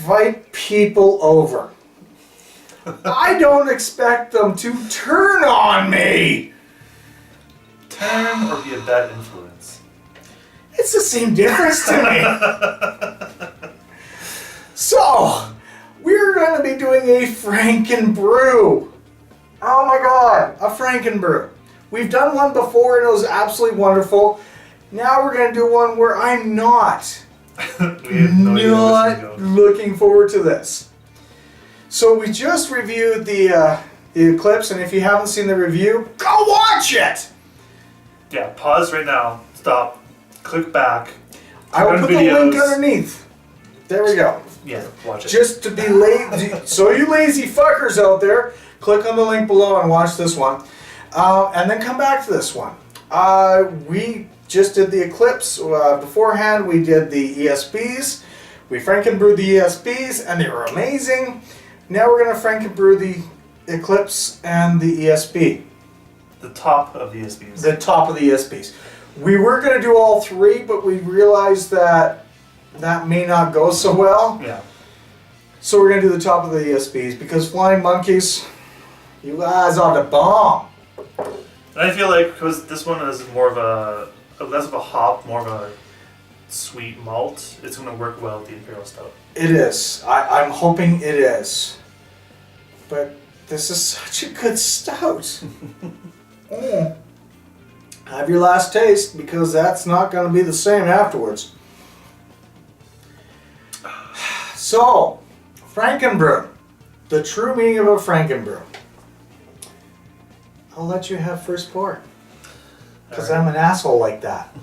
invite people over. I don't expect them to turn on me. Turn or be a bad influence? It's the same difference to me. So, we're going to be doing a Frankenbrew. Oh my god, a Frankenbrew. We've done one before and it was absolutely wonderful. Now we're going to do one where I'm not looking forward to this. So we just reviewed the Eclipse, and if you haven't seen the review, go watch it! Yeah, pause right now. Stop. Click back. I will put the link underneath. There we go. Yeah, watch it. Just to be lazy, so you lazy fuckers out there, click on the link below and watch this one. And then come back to this one. We just did the Eclipse. Beforehand, we did the ESBs. We Frankenbrewed the ESBs, and they were amazing. Now we're going to Frankenbrew the Eclipse and the ESB. The top of the ESBs. The top of the ESBs. We were going to do all three, but we realized that that may not go so well. Yeah. So we're going to do the top of the ESBs, because Flying Monkeys, you guys are the bomb. And I feel like, because this one is more of a less of a hop, more of a sweet malt, it's going to work well with the Imperial Stout. It is. I'm hoping it is. But this is such a good stout. Have your last taste, because that's not going to be the same afterwards. So, Frankenbrew. The true meaning of a Frankenbrew. I'll let you have first pour. Because I'm an asshole like that.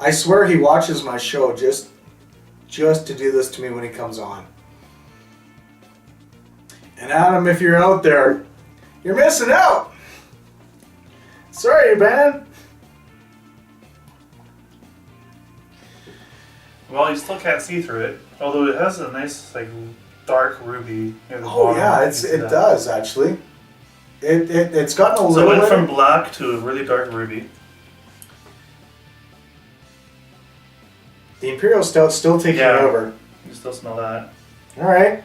I swear he watches my show just to do this to me when he comes on. And Adam, if you're out there, you're missing out. Sorry, man. Well, you still can't see through it, although it has a nice, like, dark ruby near the bottom. Oh yeah, it does actually. It's gotten a So little it went bit from black to a really dark ruby. The Imperial Stout's still taking over. You still smell that. Alright.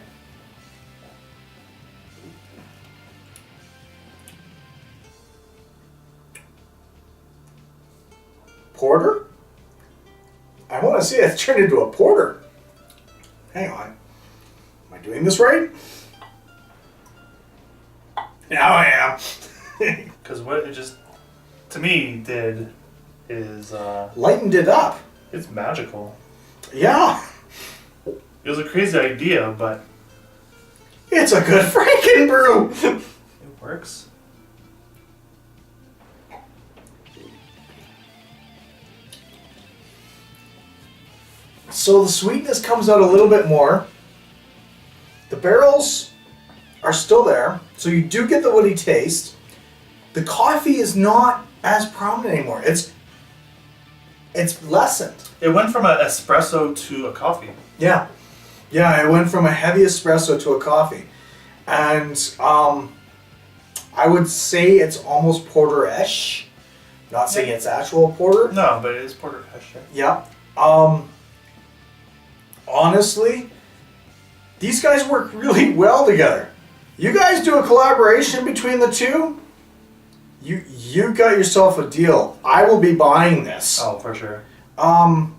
Porter? I want to see it turn into a porter. Hang on. Am I doing this right? Now I am. Because what it just, to me, did is... lightened it up. It's magical. Yeah. It was a crazy idea, but... It's a good Frankenbrew. It works. So the sweetness comes out a little bit more. The barrels are still there, so you do get the woody taste. The coffee is not as prominent anymore. It's lessened. It went from an espresso to a coffee. Yeah. Yeah, it went from a heavy espresso to a coffee. And I would say it's almost porter-ish. Not saying it's actual porter. No, but it is porter-ish. Yeah. Honestly, these guys work really well together. You guys do a collaboration between the two, you got yourself a deal. I will be buying this. Oh, for sure. Wow.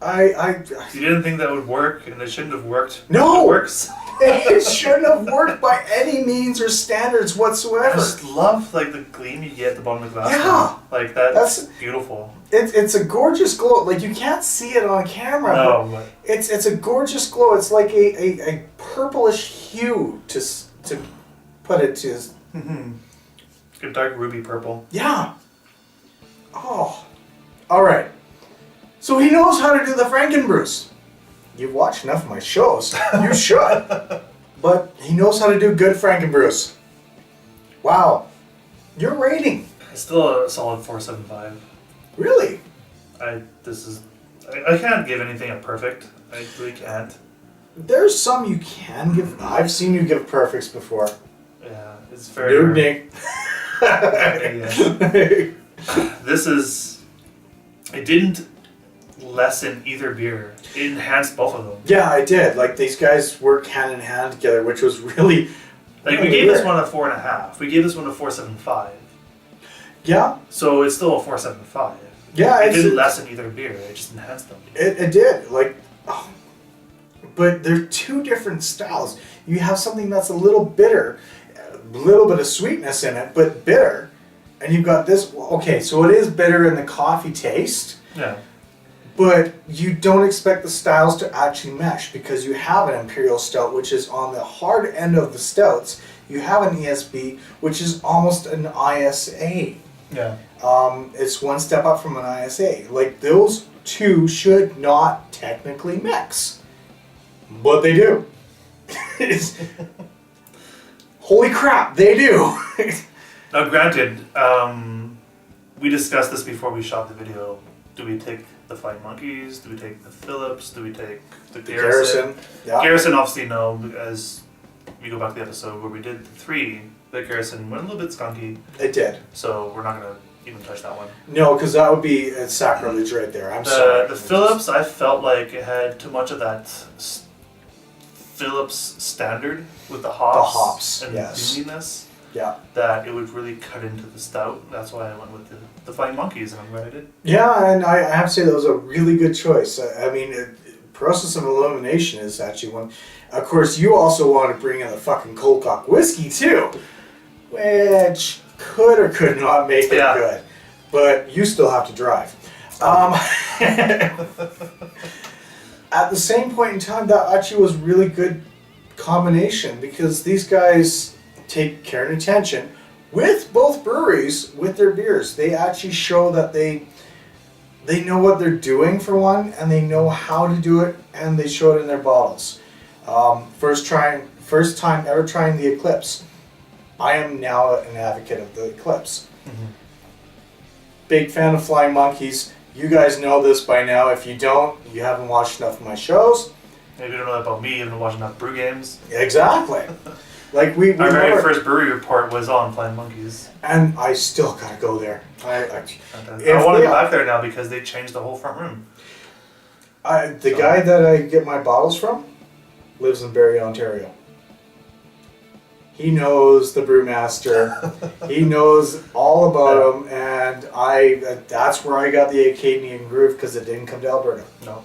You didn't think that would work, and it shouldn't have worked. No! It works. It shouldn't have worked by any means or standards whatsoever. I just love like the gleam you get at the bottom of the glass. Yeah. Like that's beautiful. It's a gorgeous glow. Like you can't see it on camera. No, but it's a gorgeous glow. It's like a purplish hue to put it to. Mm-hmm. It's a dark ruby purple. Yeah. Oh. All right. So he knows how to do the Frankenbrews. You've watched enough of my shows. You should. But he knows how to do good Frankenbrews. Wow. Your rating? It's still a solid 4.75. Really? I can't give anything a perfect. I really can't. There's some you can give. I've seen you give perfects before. Yeah, it's very... Nick. Yeah. This is It didn't lessen either beer. It enhanced both of them. Yeah, I did. Like, these guys work hand in hand together, which was really... Like, we gave this one a 4.5. We gave this one a 4.75. Yeah. So it's still a 4.75. Yeah, it didn't lessen either beer. It just enhanced them. It did. Like, oh. But they're two different styles. You have something that's a little bitter, a little bit of sweetness in it, but bitter. And you've got this, okay, so it is bitter in the coffee taste. Yeah. But you don't expect the styles to actually mesh because you have an Imperial Stout, which is on the hard end of the stouts. You have an ESB, which is almost an ISA. Yeah. It's one step up from an ISA. Like, those two should not technically mix. But they do. Holy crap, they do. Now, granted, we discussed this before we shot the video. Do we take the Flying Monkeys? Do we take the Phillips? Do we take the Garrison? Yeah. Garrison, obviously, no, as we go back to the episode where we did the 3, the Garrison went a little bit skunky. It did. So we're not going to even touch that one. No, because that would be a sacrilege right there. I'm sorry. The Phillips, I felt like it had too much of that Phillips standard with the hops and creaminess. Yeah. That it would really cut into the stout. That's why I went with the Flying Monkeys, and I'm glad I did. Yeah, and I have to say that was a really good choice. I mean, Process of Elimination is actually one. Of course, you also want to bring in the fucking Cold Cock whiskey too, which could or could not make it good. But you still have to drive. At the same point in time, that actually was really good combination because these guys take care and attention with both breweries with their beers. They actually show that they know what they're doing for one, and they know how to do it, and they show it in their bottles. First time ever trying the Eclipse. I am now an advocate of the Eclipse. Mm-hmm. Big fan of Flying Monkeys. You guys know this by now. If you don't, you haven't watched enough of my shows. Maybe you don't know that about me. You haven't watched enough brew games. Exactly. Like we our very first brewery report was on Flying Monkeys. And I still gotta go there. I want to go back there now because they changed the whole front room. The guy that I get my bottles from lives in Barrie, Ontario. He knows the brewmaster. He knows all about him, and that's where I got the Acadian Groove because it didn't come to Alberta. No.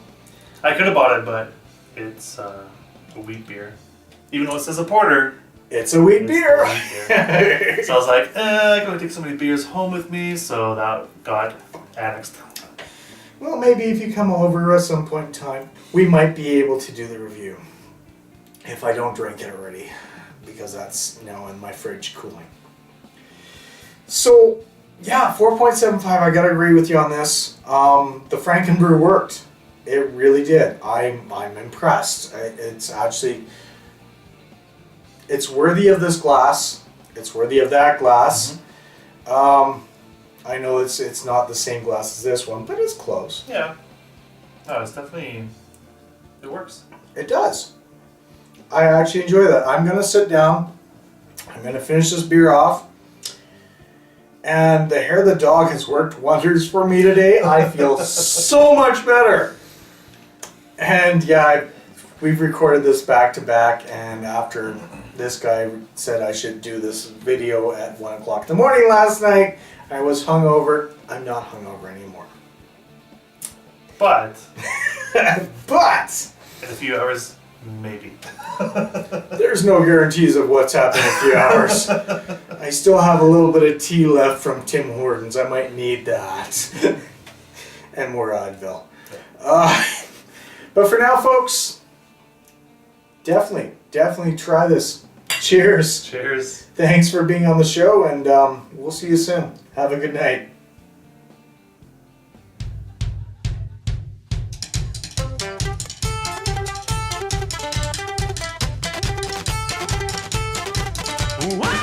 I could have bought it, but it's a wheat beer. Even though it says a porter, it's a wheat beer. So I was like, I'm going to take so many beers home with me, so that got annexed. Well, maybe if you come over at some point in time, we might be able to do the review. If I don't drink it already, because that's now in my fridge cooling. So, yeah, 4.75, I gotta agree with you on this. The Frankenbrew worked. It really did. I'm impressed. It's actually... It's worthy of this glass. It's worthy of that glass. Mm-hmm. I know it's not the same glass as this one, but it's close. Yeah. No, it's definitely... It works. It does. I actually enjoy that. I'm going to sit down. I'm going to finish this beer off. And the hair of the dog has worked wonders for me today. I feel so much better. And yeah, we've recorded this back to back, and after this guy said I should do this video at 1 o'clock in the morning last night, I was hungover. I'm not hungover anymore. But but in a few hours, maybe. There's no guarantees of what's happening in a few hours. I still have a little bit of tea left from Tim Hortons. I might need that. And more Advil. But for now, folks, definitely try this. Cheers. Cheers. Thanks for being on the show, and we'll see you soon. Have a good night. Wow!